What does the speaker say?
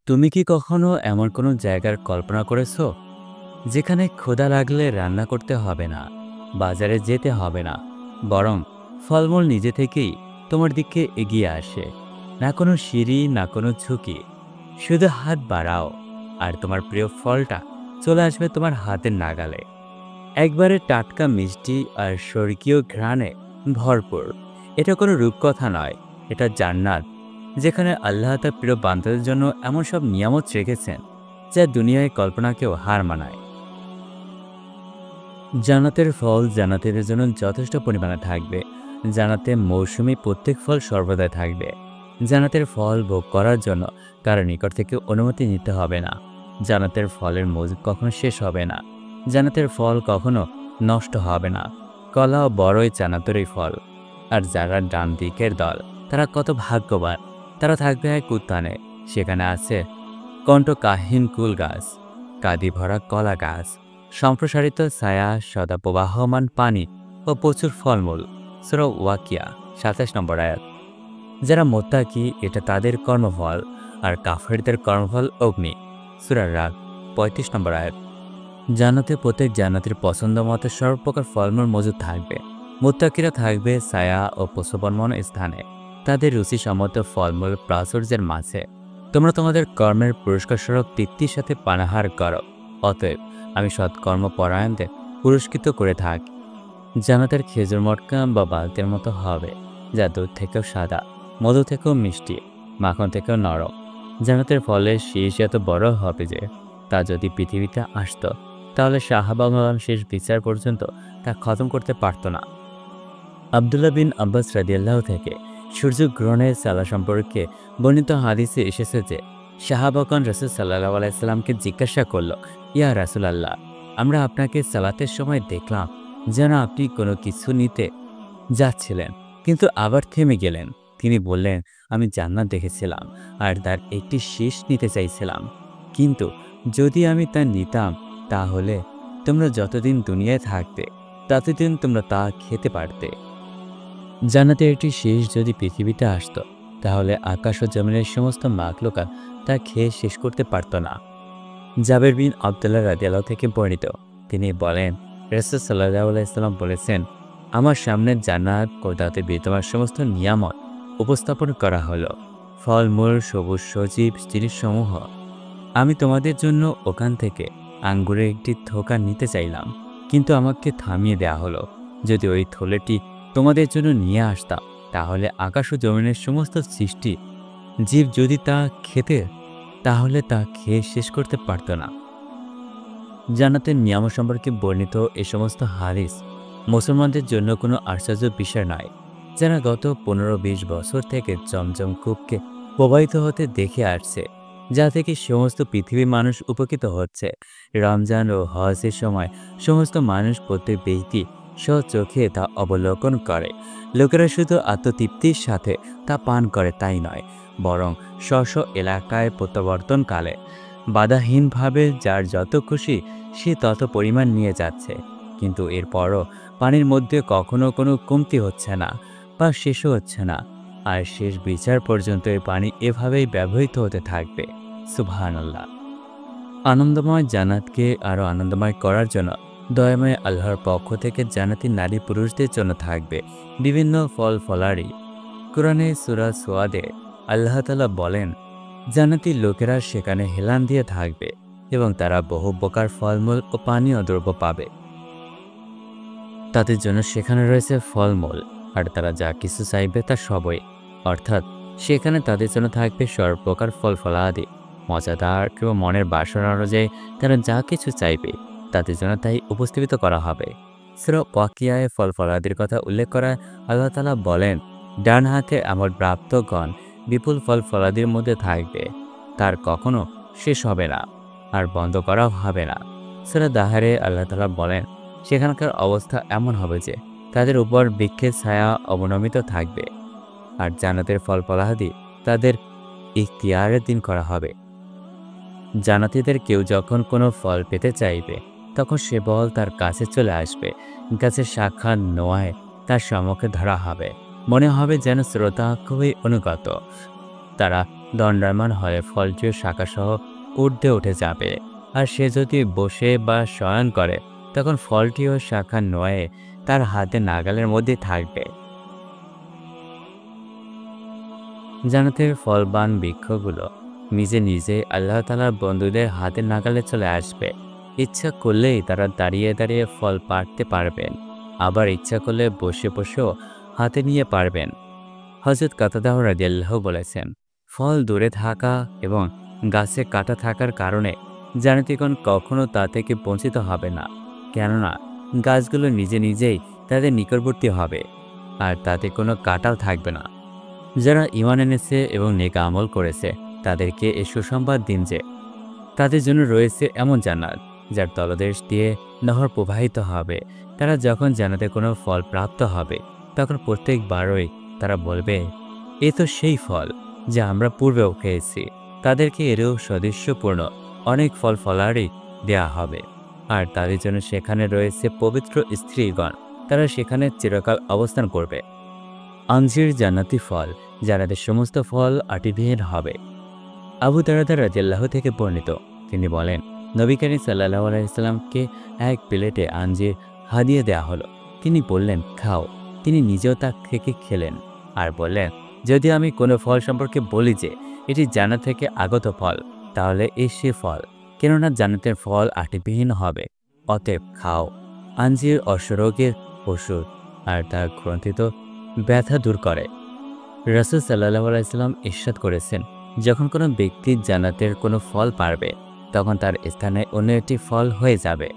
তুমি কি কখনো এমন কোনো জায়গার কল্পনা করেছো যেখানে ক্ষুধা লাগলে রান্না করতে হবে না, বাজারে যেতে হবে না, বরং ফলমূল নিজে থেকেই তোমার দিকে এগিয়ে আসে? না কোনো সিঁড়ি, না কোনো ঝুঁকি, শুধু হাত বাড়াও আর তোমার প্রিয় ফলটা চলে আসবে তোমার হাতের নাগালে। একবারে টাটকা, মিষ্টি আর স্বর্গীয় ঘ্রাণে ভরপুর। এটা কোনো রূপকথা নয়, এটা জান্নাত, যেখানে আল্লাহ তার প্রিয় বান্দাদের জন্য এমন সব নিয়ামত রেখেছেন যা দুনিয়ায় কল্পনাকেও হার মানায়। জান্নাতের ফল জান্নাতীদের জন্য যথেষ্ট পরিমাণে থাকবে। জান্নাতে মৌসুমী প্রত্যেক ফল সর্বদাই থাকবে। জান্নাতের ফল ভোগ করার জন্য কারো নিকট থেকে অনুমতি নিতে হবে না। জান্নাতের ফলের মজুদ কখনো শেষ হবে না। জান্নাতের ফল কখনো নষ্ট হবে না। কলা ও বড়ই জান্নাতেরই ফল। আর যারা ডান দিকের দল, তারা কত ভাগ্যবান। তারা থাকবে এক উদ্যানে, সেখানে আছে কণ্ঠকাহীন কুল গাছ, কাঁদি ভরা কলা গাছ, সম্প্রসারিত ছায়া, সদা প্রবাহমান পানি ও প্রচুর ফলমূল। সূরা ওয়াকিয়া ২৭ নম্বর আয়াত। যারা মোত্তাকি, এটা তাদের কর্মফল, আর কাফেরদের কর্মফল অগ্নি। সূরা রাদ ৩৫ নম্বর আয়াত। জান্নাতে প্রত্যেক জান্নাতের পছন্দ মতো সর্বপ্রকার ফলমূল মজুদ থাকবে। মোত্তাকিরা থাকবে ছায়া ও পশুবর্মণ স্থানে, তাদের রুচিসম্মত ফলমূল প্রাচুর্যের মাঝে। তোমরা তোমাদের কর্মের পুরস্কার স্বরূপ তৃপ্তির সাথে পানাহার করো। অতএব আমি সৎকর্মপরায়ণদের পুরস্কৃত করে থাকি। জান্নাতের খেজুর মটকা বা বালতির মতো হবে, যা দুধ থেকেও সাদা, মধু থেকেও মিষ্টি, মাখন থেকেও নরম। জান্নাতের ফলের শীষ এত বড় হবে যে তা যদি পৃথিবীতে আসতো, তাহলে শাহবাগম শেষ বিচার পর্যন্ত তা খতম করতে পারত না। আব্দুল্লাহ বিন আব্বাস রাদিয়াল্লাহু থেকে সূর্যগ্রহণের সালা সম্পর্কে বর্ণিত হাদিসে এসেছে যে সাহাবাগণ রাসূল সাল্লাল্লাহু আলাইহি সাল্লামকে জিজ্ঞাসা করল, ইয়া রাসূলাল্লাহ, আমরা আপনাকে সালাতের সময় দেখলাম যেন আপনি কোনো কিছু নিতে যাচ্ছিলেন, কিন্তু আবার থেমে গেলেন। তিনি বললেন, আমি জান্নাত দেখেছিলাম আর তার একটি শীষ নিতে চাইছিলাম, কিন্তু যদি আমি তা নিতাম তাহলে তোমরা যতদিন দুনিয়ায় থাকতে ততদিন তোমরা তা খেতে পারতে। জান্নাতের একটি শীষ যদি পৃথিবীতে আসতো, তাহলে আকাশ ও জমিনের সমস্ত মাখলুকাত তা খেয়ে শেষ করতে পারত না। জাবের বিন আব্দুল্লাহ রাদিয়াল্লাহু থেকে বর্ণিত, তিনি বলেন, রাসূল সাল্লাল্লাহু আলাইহি সাল্লাম বলেছেন, আমার সামনে জান্নাত ও তাতে বিদ্যমান সমস্ত নিয়ামত উপস্থাপন করা হলো, ফলমূল, সবুজ সজীব জিনিসসমূহ। আমি তোমাদের জন্য ওখান থেকে আঙ্গুরের একটি থোকা নিতে চাইলাম, কিন্তু আমাকে থামিয়ে দেয়া হলো। যদি ওই থলেটি তোমাদের জন্য নিয়ে আসতাম, তাহলে আকাশ ও জমিনের সমস্ত সৃষ্টি জীব যদি তা খেতে, তাহলে তা খেয়ে শেষ করতে পারত না। জান্নাতের নিয়ামত সম্পর্কে বর্ণিত এ সমস্ত হাদিস মুসলমানদের জন্য কোনো আশ্চর্য বিষয় নয়, যারা গত ১৫-২০ বছর থেকে জমজম কূপকে প্রবাহিত হতে দেখে আসছে, যা থেকে সমস্ত পৃথিবীর মানুষ উপকৃত হচ্ছে। রমজান ও হজের সময় সমস্ত মানুষ, প্রত্যেক ব্যক্তি স্বচোখে তা অবলোকন করে। লোকেরা শুধু আত্মতৃপ্তির সাথে তা পান করে তাই নয়, বরং স্ব এলাকায় প্রত্যাবর্তনকালে বাধাহীনভাবে যার যত খুশি সে তত পরিমাণ নিয়ে যাচ্ছে, কিন্তু এরপরও পানির মধ্যে কখনো কোনো কমতি হচ্ছে না বা শেষও হচ্ছে না, আর শেষ বিচার পর্যন্ত এই পানি এভাবেই ব্যবহৃত হতে থাকবে। সুবহানাল্লাহ। আনন্দময় জান্নাতকে আরও আনন্দময় করার জন্য দয়াময় আল্লাহর পক্ষ থেকে জান্নাতি নারী পুরুষদের জন্য থাকবে বিভিন্ন ফল ফলারি। কোরআনে সূরা সোয়াদে আল্লাহ তাআলা বলেন, জান্নাতি লোকেরা সেখানে হেলান দিয়ে থাকবে এবং তারা বহু প্রকার ফলমূল ও পানীয় দ্রব্য পাবে। তাদের জন্য সেখানে রয়েছে ফলমূল, আর তারা যা কিছু চাইবে তা সবই, অর্থাৎ সেখানে তাদের জন্য থাকবে সর্বপ্রকার ফল ফলাদি, মজাদার এবং মনের বাসনা অনুযায়ী তারা যা কিছু চাইবে তাদের জন্য তাই উপস্থাপিত করা হবে। সূরা ওয়াকিয়ায় ফল ফলাদির কথা উল্লেখ করায় আল্লাহ তাআলা বলেন, ডান হাতে আমল প্রাপ্তগণ বিপুল ফল ফলাদির মধ্যে থাকবে, তার কখনো শেষ হবে না আর বন্ধ করাও হবে না। সূরা দাহারে আল্লাহ তাআলা বলেন, সেখানকার অবস্থা এমন হবে যে তাদের উপর বৃক্ষের ছায়া অবনমিত থাকবে, আর জান্নাতের ফল ফলাদি তাদের ইখতিয়ারের দিন করা হবে। জান্নাতীদের কেউ যখন কোনো ফল পেতে চাইবে, তখন সে বল তার কাছে চলে আসবে, গাছের শাখা নোয়ায় তার সম্মুখে ধরা হবে, মনে হবে যেন শ্রোতা খুবই অনুগত। তারা দণ্ডায়মান হয়ে ফলটির শাখাসহ ঊর্ধ্বে উঠে যাবে। আর সে যদি বসে বা শয়ন করে তখন ফলটি ও শাখা নয়ে তার হাতে নাগালের মধ্যে থাকবে। জান্নাতের ফলবান বৃক্ষগুলো নিজে নিজেই আল্লাহ তাআলার বন্ধুদের হাতের নাগালে চলে আসবে। ইচ্ছা করলেই তারা দাঁড়িয়ে দাঁড়িয়ে ফল পাড়তে পারবেন, আবার ইচ্ছা করলে বসে বসেও হাতে নিয়ে পারবেন। হযরত কাতাদাহ রাদিয়াল্লাহু বলেছেন, ফল দূরে থাকা এবং গাছে কাটা থাকার কারণে জান্নাতীগণ কখনো তা থেকে বঞ্চিত হবে না, কেননা গাছগুলো নিজে নিজেই তাদের নিকটবর্তী হবে আর তাতে কোনো কাঁটাল থাকবে না। যারা ঈমান এনেছে এবং নেক আমল করেছে তাদেরকে এ সুসংবাদ দিন যে তাদের জন্য রয়েছে এমন জান্নাত যার তলদেশ দিয়ে নহর প্রবাহিত হবে। তারা যখন জান্নাতে কোনো ফল প্রাপ্ত হবে তখন প্রত্যেকবারই তারা বলবে, এ তো সেই ফল যা আমরা পূর্বেও খেয়েছি। তাদেরকে এরও সদৃশ্যপূর্ণ অনেক ফল ফলারই দেয়া হবে, আর তাদের জন্য সেখানে রয়েছে পবিত্র স্ত্রীগণ, তারা সেখানে চিরকাল অবস্থান করবে। আনজির জান্নাতি ফল, জান্নাতের সমস্ত ফল আটিবিহীন হবে। আবু দারদা রাদিয়াল্লাহু থেকে বর্ণিত, তিনি বলেন, নবী করিম সাল্লাল্লাহু আলাইহি সাল্লামকে এক প্লেটে আঞ্জির হাদিয়া দেয়া হলো। তিনি বললেন, খাও। তিনি নিজেও তা থেকে খেলেন আর বললেন, যদি আমি কোনো ফল সম্পর্কে বলি যে এটি জান্নাত থেকে আগত ফল, তাহলে সে ফল, কেননা জান্নাতের ফল আটিবিহীন হবে। অতএব খাও। আঞ্জির অশ্বরোগের ওষুধ আর তার গ্রন্থিত ব্যথা দূর করে। রাসূল সাল্লাল্লাহু আলাইহি সাল্লাম ইরশাদ করেছেন, যখন কোনো ব্যক্তি জান্নাতের কোনো ফল পারবে তখন তার স্থানে অন্য একটি ফল হয়ে যাবে।